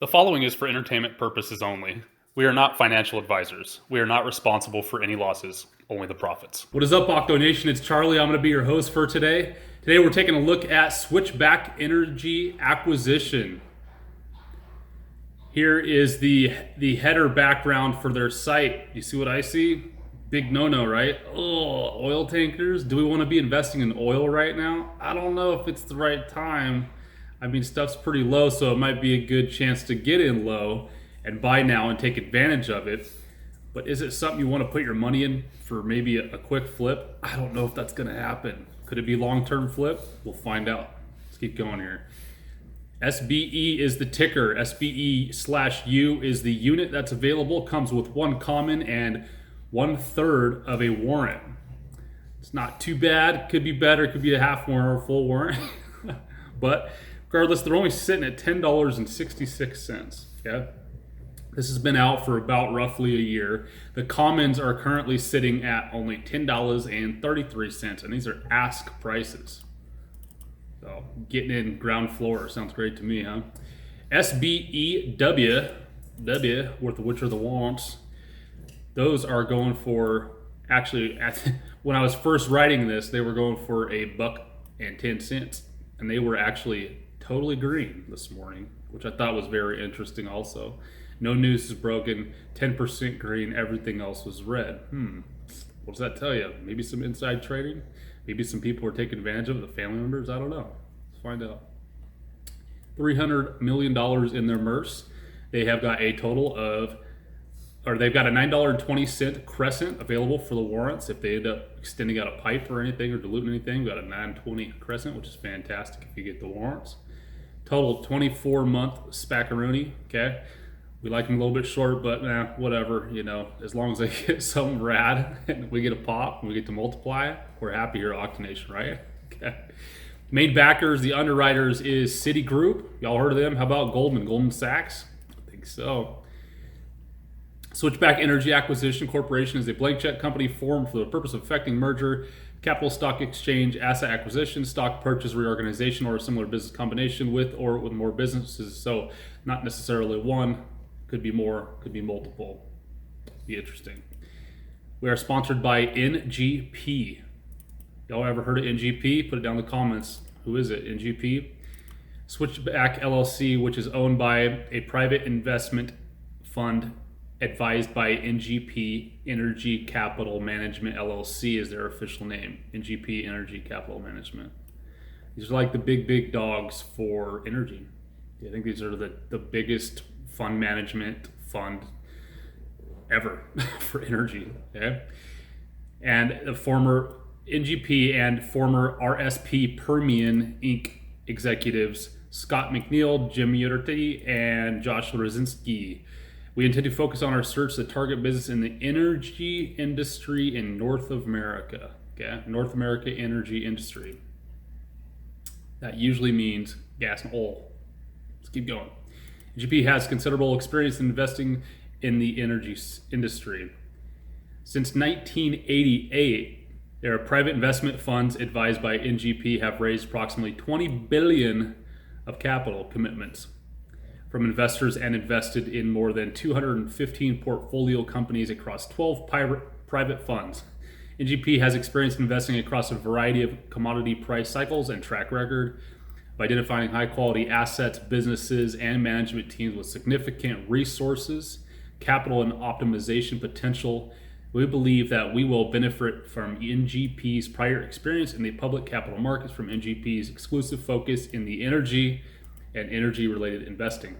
The following is for entertainment purposes only. We are not financial advisors. We are not responsible for any losses, only the profits. What is up, Octo Nation? It's Charlie. I'm going to be your host for today. Today we're taking a look at Switchback Energy acquisition. Here is the header background for their site. You see what I see? Big no-no, right? Oh, oil tankers. Do we want to be investing in oil right now? I don't know if it's the right time. I mean, stuff's pretty low, so it might be a good chance to get in low and buy now and take advantage of it. But is it something you want to put your money in for maybe a quick flip? I don't know if that's going to happen. Could it be long-term flip? We'll find out. Let's keep going here. SBE is the ticker. SBE/U is the unit that's available. Comes with one common and 1/3 of a warrant. It's not too bad. Could be better. Could be a half warrant or a full warrant. But regardless, they're only sitting at $10.66. Okay, this has been out for about roughly a year. The commons are currently sitting at only $10.33, and these are ask prices. So getting in ground floor sounds great to me, huh? SBEW, worth of which are the wants. Those are going for, actually, when I was first writing this, they were going for $1.10, and they were actually totally green this morning, which I thought was very interesting also. No news is broken, 10% green, everything else was red. What does that tell you? Maybe some inside trading? Maybe some people are taking advantage of it, the family members? I don't know. Let's find out. $300 million in their MERS. They have got a total of, or they've got a $9.20 crescent available for the warrants if they end up extending out a pipe or anything or diluting anything. We've got a $9.20 crescent, which is fantastic if you get the warrants. Total 24-month SPAC-a-rooney, okay? We like them a little bit short, but whatever, you know, as long as they get something rad and we get a pop and we get to multiply, we're happy here at Octo Nation, right? Okay. Main backers, the underwriters is Citigroup. Y'all heard of them? How about Goldman Sachs? I think so. Switchback Energy Acquisition Corporation is a blank check company formed for the purpose of effecting merger, capital stock exchange, asset acquisition, stock purchase, reorganization, or a similar business combination with or with more businesses. So not necessarily one, could be more, could be multiple. Be interesting. We are sponsored by NGP. Y'all ever heard of NGP? Put it down in the comments. Who is it? NGP? Switchback LLC, which is owned by a private investment fund advised by NGP Energy Capital Management LLC is their official name. NGP Energy Capital Management. These are like the big dogs for energy. I think these are the biggest fund management fund ever for energy. Okay? And the former NGP and former RSP Permian Inc. executives Scott McNeil, Jim Uterty, and Josh Rosinski. We intend to focus on our search to target business in the energy industry in North America. Okay? North America energy industry. That usually means gas and oil. Let's keep going. NGP has considerable experience in investing in the energy industry. Since 1988, their private investment funds advised by NGP have raised approximately $20 billion of capital commitments from investors and invested in more than 215 portfolio companies across 12 private funds. NGP has experience investing across a variety of commodity price cycles and track record of identifying high-quality assets, businesses, and management teams with significant resources, capital, and optimization potential. We believe that we will benefit from NGP's prior experience in the public capital markets, from NGP's exclusive focus in the energy and energy-related investing.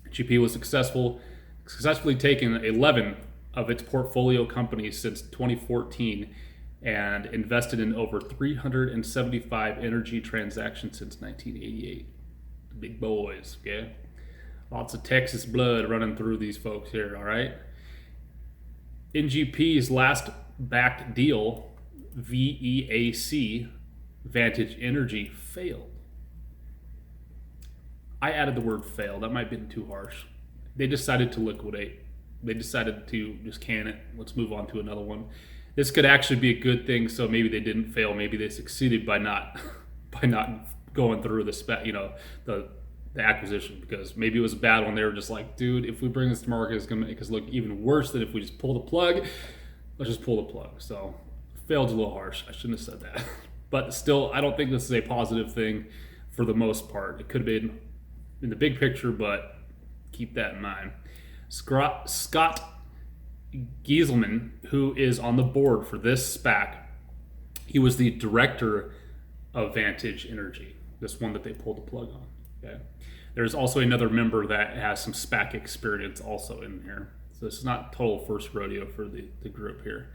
NGP was successfully taken 11 of its portfolio companies since 2014 and invested in over 375 energy transactions since 1988. The big boys, okay? Lots of Texas blood running through these folks here, all right? NGP's last backed deal, VEAC, Vantage Energy, failed. I added the word fail. That might have been too harsh. They decided to liquidate. They decided to just can it. Let's move on to another one. This could actually be a good thing. So maybe they didn't fail. Maybe they succeeded by not going through the the acquisition, because maybe it was a bad one. They were just like, dude, if we bring this to market, it's going to make us look even worse than if we just pull the plug. Let's just pull the plug. So failed a little harsh. I shouldn't have said that. But still, I don't think this is a positive thing for the most part. It could have been in the big picture, but keep that in mind. Scott Gieselman, who is on the board for this SPAC, he was the director of Vantage Energy, this one that they pulled the plug on. Okay. There's also another member that has some SPAC experience also in here. So this is not total first rodeo for the group here.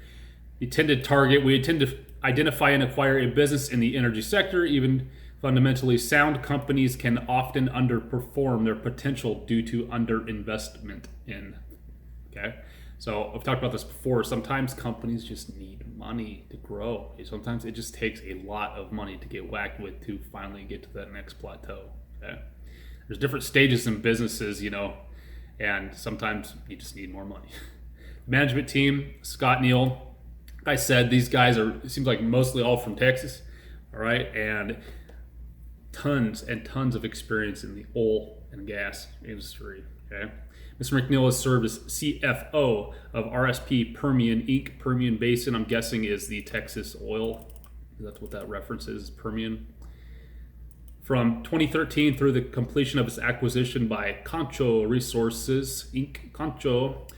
We tend to identify and acquire a business in the energy sector. Even fundamentally sound companies can often underperform their potential due to underinvestment in. Okay, so I've talked about this before. Sometimes companies just need money to grow. Sometimes it just takes a lot of money to get whacked with to finally get to that next plateau. Okay, there's different stages in businesses, and sometimes you just need more money. Management team, Scott Neal. Like I said, these guys it seems like mostly all from Texas, all right, and tons and tons of experience in the oil and gas industry. Okay, Mr. McNeil has served as CFO of RSP Permian Inc. Permian Basin, I'm guessing, is the Texas oil. That's what that reference is, Permian. From 2013 through the completion of its acquisition by Concho Resources Inc. Concho.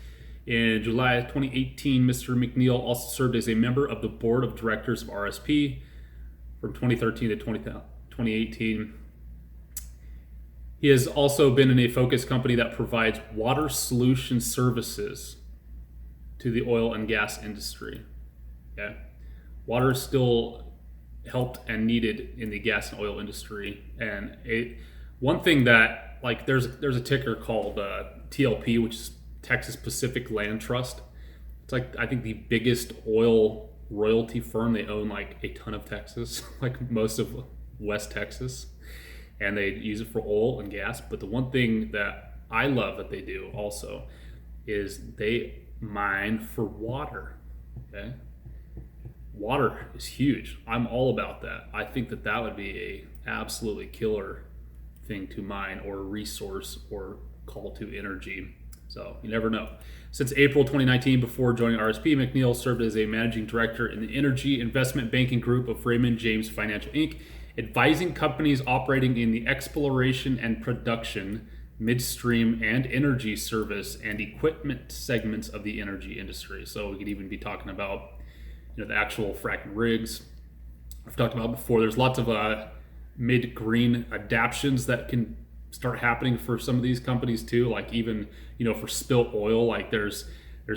In July 2018, Mr. McNeil also served as a member of the board of directors of RSP from 2013 to 2018. He has also been in a focus company that provides water solution services to the oil and gas industry. Okay, water is still helped and needed in the gas and oil industry, and one thing that, like, there's a ticker called TLP, which is Texas Pacific Land Trust. It's like, I think, the biggest oil royalty firm. They own like a ton of Texas, like most of West Texas, and they use it for oil and gas. But the one thing that I love that they do also is they mine for water. Okay, water is huge. I'm all about that. I think that would be a absolutely killer thing to mine or resource or call to energy. So you never know. Since April 2019, before joining RSP, McNeil served as a managing director in the energy investment banking group of Raymond James Financial Inc., advising companies operating in the exploration and production, midstream, and energy service and equipment segments of the energy industry. So we could even be talking about, the actual fracking rigs. I've talked about before. There's lots of mid-green adaptions that can start happening for some of these companies too, like even for spilt oil. Like there's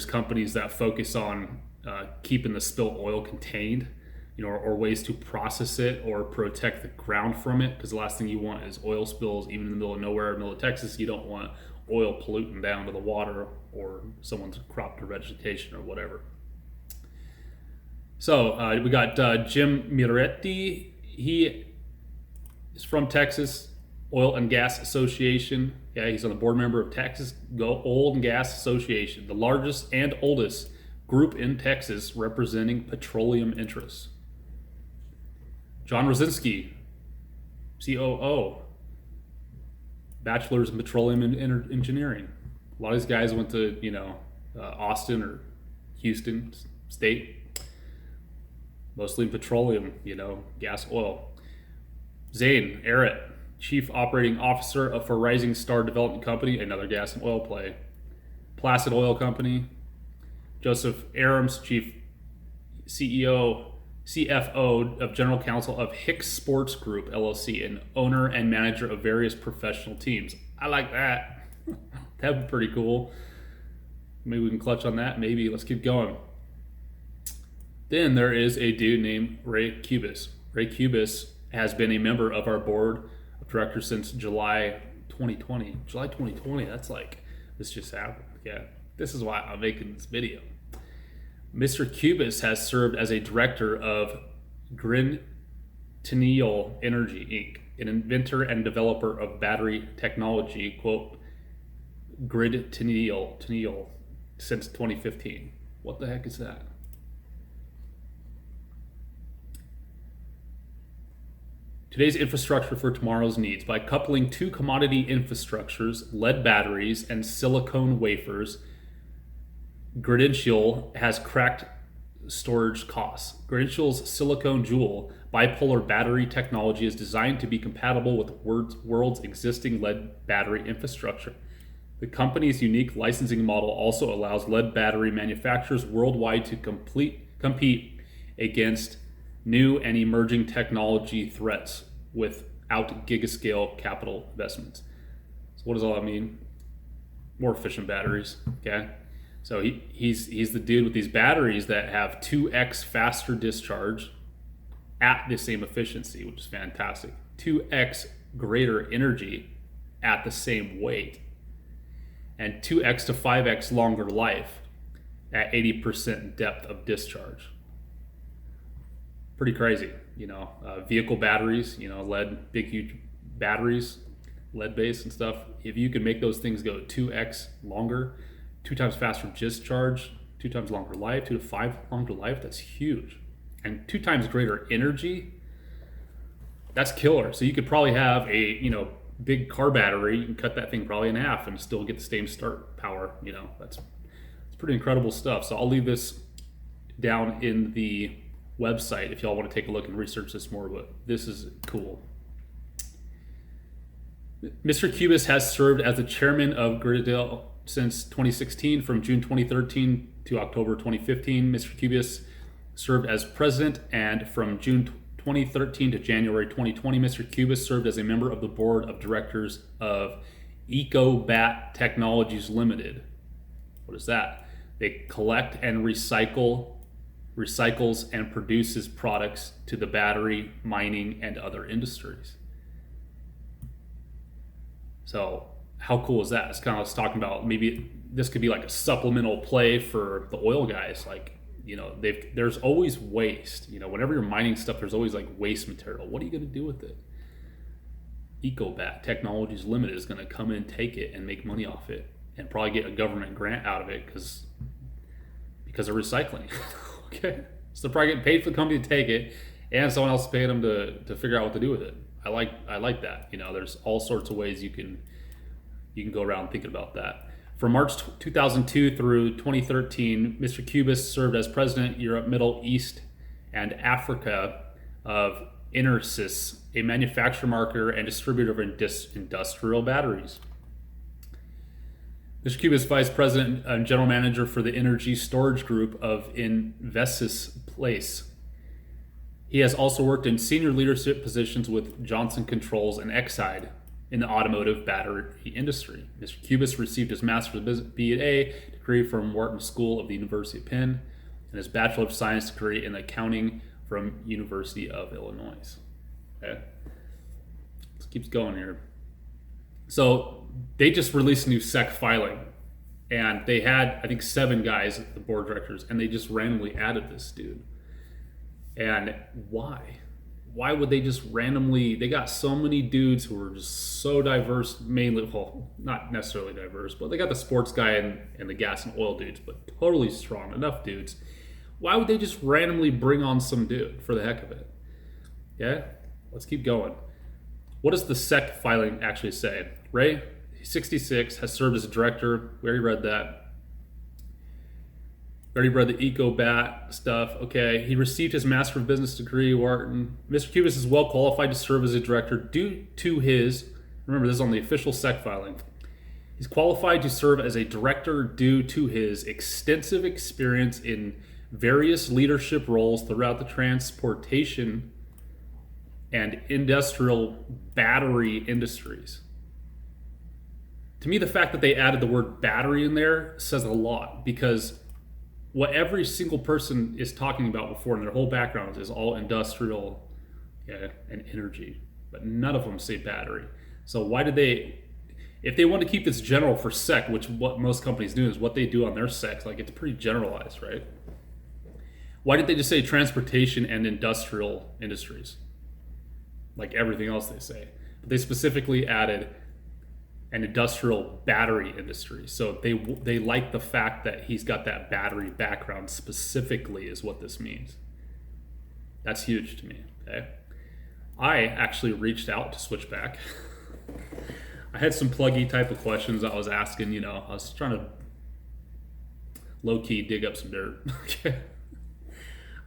companies that focus on keeping the spilt oil contained, or ways to process it or protect the ground from it, because the last thing you want is oil spills, even in the middle of nowhere, middle of Texas. You don't want oil polluting down to the water or someone's crop or vegetation or whatever. So we got Jim Miretti. He is from Texas Oil and Gas Association. Yeah, he's on the board member of Texas Oil and Gas Association, the largest and oldest group in Texas representing petroleum interests. John Rosinski, COO, bachelor's in petroleum engineering. A lot of these guys went to Austin or Houston State, mostly in petroleum, gas, oil. Zane Arrett, Chief Operating Officer for Rising Star Development Company, another gas and oil play. Placid Oil Company. Joseph Arams, Chief CFO of General Counsel of Hicks Sports Group, LLC, and owner and manager of various professional teams. I like that. That'd be pretty cool. Maybe we can clutch on that. Maybe. Let's keep going. Then there is a dude named Ray Cubis. Ray Cubis has been a member of our board of directors since July 2020. July 2020, that's like, this just happened. Yeah, this is why I'm making this video. Mr. Cubis has served as a director of Grid Tenial Energy, Inc., an inventor and developer of battery technology, quote, Grid Tenial, since 2015. What the heck is that? Today's infrastructure for tomorrow's needs. By coupling two commodity infrastructures, lead batteries and silicone wafers, Gridential has cracked storage costs. Gridential's silicone jewel bipolar battery technology is designed to be compatible with the world's existing lead battery infrastructure. The company's unique licensing model also allows lead battery manufacturers worldwide to compete against new and emerging technology threats without gigascale capital investments. So what does all that mean? More efficient batteries, okay? So he's the dude with these batteries that have 2x faster discharge at the same efficiency, which is fantastic. 2x greater energy at the same weight, and 2x to 5x longer life at 80% depth of discharge. Pretty crazy, vehicle batteries, lead, big, huge batteries, lead based and stuff. If you can make those things go 2x longer, 2 times faster discharge, 2 times longer life, 2 to 5 longer life, that's huge. And 2 times greater energy, that's killer. So you could probably have a, big car battery. You can cut that thing probably in half and still get the same start power. That's pretty incredible stuff. So I'll leave this down in the website if y'all want to take a look and research this more, but this is cool. Mr. Cubis has served as the chairman of Gridential since 2016. From June 2013 to October 2015, Mr. Cubis served as president, and from June 2013 to January 2020, Mr. Cubis served as a member of the board of directors of EcoBat Technologies Limited. What is that? They collect and recycles and produces products to the battery, mining, and other industries. So how cool is that? It's kind of us talking about maybe this could be like a supplemental play for the oil guys. Like, there's always waste. Whenever you're mining stuff, there's always like waste material. What are you going to do with it? EcoBat Technologies Limited is going to come in, take it, and make money off it, and probably get a government grant out of it because of recycling. Okay, so they're probably getting paid for the company to take it, and someone else is paying them to figure out what to do with it. I like that. There's all sorts of ways you can go around thinking about that. From March 2002 through 2013, Mr. Cubis served as president, Europe, Middle East, and Africa of Enersys, a manufacturer, marketer, and distributor of industrial batteries. Mr. Cubis, vice president and general manager for the energy storage group of Investis Place. He has also worked in senior leadership positions with Johnson Controls and Exide in the automotive battery industry. Mr. Cubis received his master's BA degree from Wharton School of the University of Penn and his Bachelor of Science degree in accounting from University of Illinois. Okay, this keeps going here. So they just released a new SEC filing, and they had, I think, 7 guys at the board of directors, and they just randomly added this dude. And why? Why would they just randomly? They got so many dudes who are just so diverse, mainly, well, not necessarily diverse, but they got the sports guy and the gas and oil dudes, but totally strong enough dudes. Why would they just randomly bring on some dude for the heck of it? Yeah, let's keep going. What does the SEC filing actually say? Ray, 66, has served as a director. We already read that. Already read the EcoBat stuff. Okay, he received his Master of Business degree, Wharton. Mr. Cubis is well qualified to serve as a director due to his, remember this is on the official SEC filing, he's qualified to serve as a director due to his extensive experience in various leadership roles throughout the transportation and industrial battery industries. To me, the fact that they added the word battery in there says a lot, because what every single person is talking about before in their whole backgrounds is all industrial and energy, but none of them say battery. So why did they, if they want to keep this general for SEC, which what most companies do is what they do on their SECs, like it's pretty generalized, right? Why didn't they just say transportation and industrial industries, like everything else they say? But they specifically added an industrial battery industry. So they like the fact that he's got that battery background specifically is what this means. That's huge to me, okay? I actually reached out to Switchback. I had some pluggy type of questions I was asking. I was trying to low key dig up some dirt. Okay.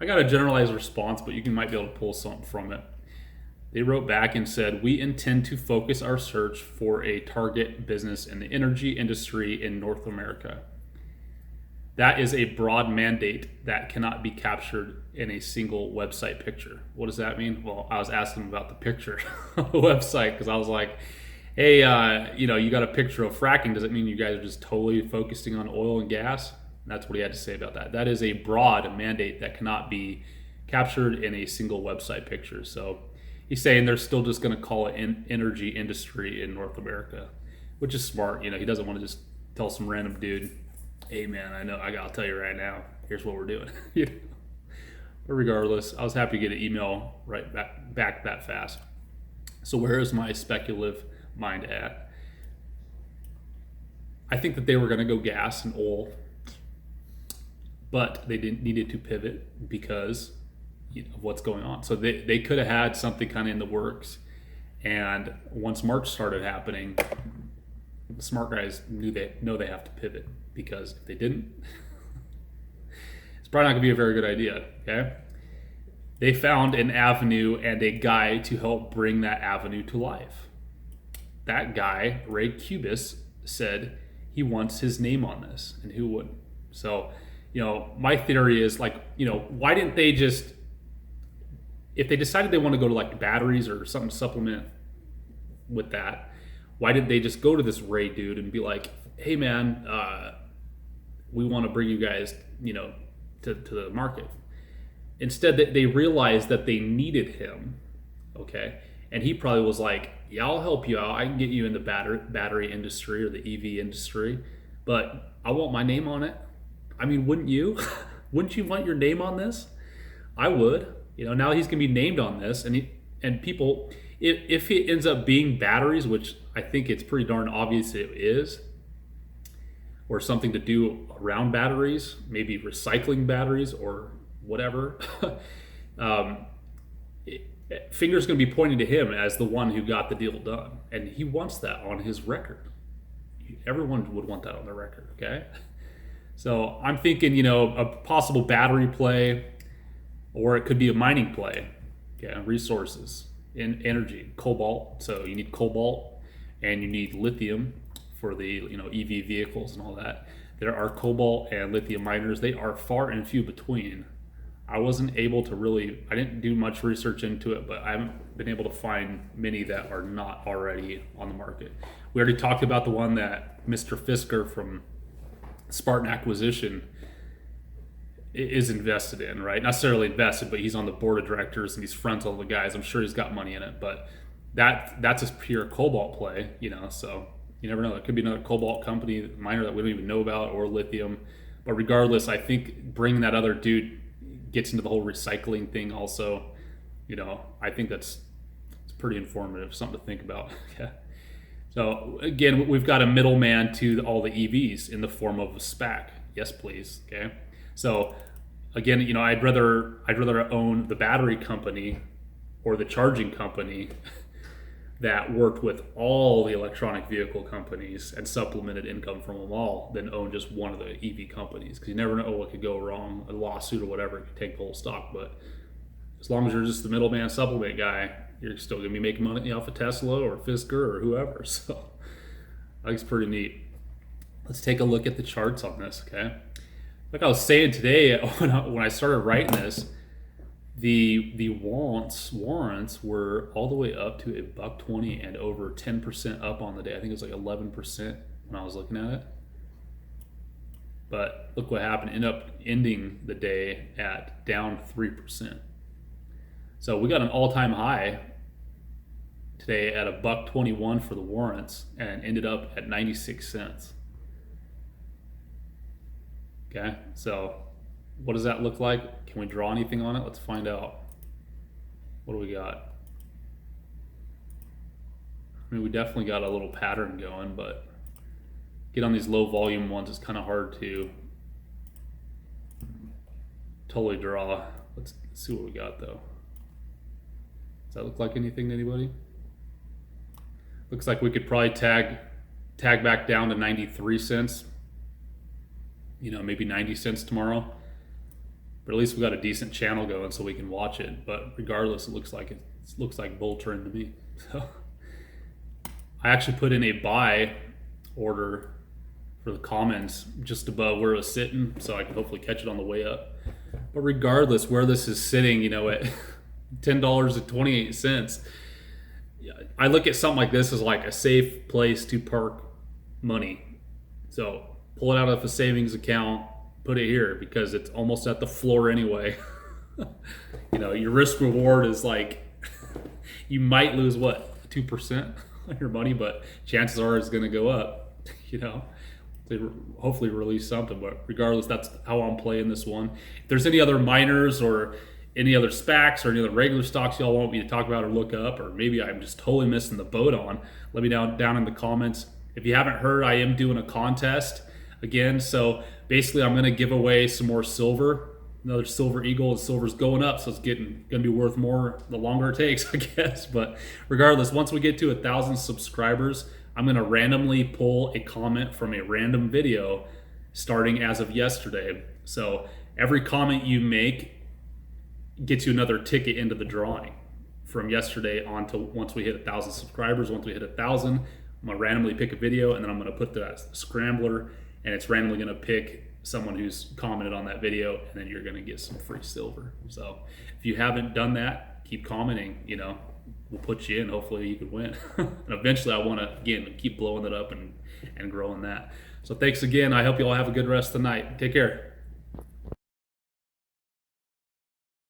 I got a generalized response, but you might be able to pull something from it. They wrote back and said, "We intend to focus our search for a target business in the energy industry in North America. That is a broad mandate that cannot be captured in a single website picture." What does that mean? Well, I was asking about the picture on the website because I was like, hey, you got a picture of fracking. Does it mean you guys are just totally focusing on oil and gas? And that's what he had to say about that. That is a broad mandate that cannot be captured in a single website picture. So he's saying they're still just going to call it energy industry in North America, which is smart. He doesn't want to just tell some random dude, hey man, I'll tell you right now, here's what we're doing. But regardless, I was happy to get an email right back that fast. So where is my speculative mind at? I think that they were going to go gas and oil, but they needed to pivot because of what's going on. So they could have had something kind of in the works, and once March started happening, the smart guys know they have to pivot, because if they didn't, it's probably not going to be a very good idea. Okay, they found an avenue and a guy to help bring that avenue to life. That guy, Ray Cubis, said he wants his name on this, and who wouldn't? So, my theory is why didn't they just, if they decided they want to go to like batteries or something to supplement with that, why didn't they just go to this Ray dude and be like, hey man, we want to bring you guys, to the market? Instead, they realized that they needed him, okay? And he probably was like, yeah, I'll help you out. I can get you in the battery industry or the EV industry, but I want my name on it. I mean, wouldn't you? Wouldn't you want your name on this? I would. Now he's going to be named on this, and people, if it ends up being batteries, which I think it's pretty darn obvious it is, or something to do around batteries, maybe recycling batteries or whatever, finger's going to be pointing to him as the one who got the deal done, and he wants that on his record. Everyone would want that on their record, okay? So I'm thinking, a possible battery play, or it could be a mining play. Okay, resources in energy, cobalt. So you need cobalt, and you need lithium for the EV vehicles and all that. There are cobalt and lithium miners. They are far and few between. I wasn't able to I didn't do much research into it, but I haven't been able to find many that are not already on the market. We already talked about the one that Mr. Fisker from Spartan Acquisition is invested in, right? Not necessarily invested, but he's on the board of directors and he's friends with all the guys. I'm sure he's got money in it, but that's a pure cobalt play, so you never know. It could be another cobalt company, miner that we don't even know about, or lithium. But regardless, I think bringing that other dude gets into the whole recycling thing also. I think it's pretty informative, something to think about. Okay. So again, we've got a middleman to all the EVs in the form of a SPAC. Yes, please. Okay. So again, I'd rather own the battery company or the charging company that worked with all the electronic vehicle companies and supplemented income from them all than own just one of the EV companies, because you never know what could go wrong. A lawsuit or whatever could take the whole stock. But as long as you're just the middleman supplement guy, you're still going to be making money off of Tesla or Fisker or whoever. So I think it's pretty neat. Let's take a look at the charts on this, okay? Like I was saying today, when I started writing this, the warrants were all the way up to $1.20 and over 10% up on the day. I think it was like 11% when I was looking at it. But look what happened. Ended up ending the day at down 3%. So we got an all-time high today at $1.21 for the warrants and ended up at 96 cents. Okay, so what does that look like? Can we draw anything on it? Let's find out. What do we got? I mean, we definitely got a little pattern going, but get on these low volume ones, it's kind of hard to totally draw. Let's see what we got though. Does that look like anything to anybody? Looks like we could probably tag back down to 93 cents. You know, maybe 90 cents tomorrow. But at least we got a decent channel going so we can watch it. But regardless, it looks like bull trend to me. So I actually put in a buy order for the comments just above where it was sitting, so I can hopefully catch it on the way up. But regardless, where this is sitting, you know, at $10.28, I look at something like this as like a safe place to park money. So pull it out of a savings account, put it here, because it's almost at the floor anyway. You know, your risk reward is like, you might lose what, 2% on your money, but chances are it's going to go up. You know, they hopefully release something, but regardless, that's how I'm playing this one. If there's any other miners or any other SPACs or any other regular stocks y'all want me to talk about or look up, or maybe I'm just totally missing the boat on, let me know down in the comments. If you haven't heard, I am doing a contest again. So basically I'm going to give away some more silver, another silver eagle, and silver's going up, so it's going to be worth more the longer it takes, I guess. But regardless, once we get to 1,000 subscribers, I'm going to randomly pull a comment from a random video starting as of yesterday. So every comment you make gets you another ticket into the drawing from yesterday on to once we hit 1,000 subscribers. Once we hit 1,000, I'm going to randomly pick a video, and then I'm going to put that scrambler, and it's randomly going to pick someone who's commented on that video, and then you're going to get some free silver. So if you haven't done that, keep commenting. You know, we'll put you in. Hopefully you can win. And eventually I want to, again, keep blowing it up and growing that. So thanks again. I hope you all have a good rest of the night. Take care.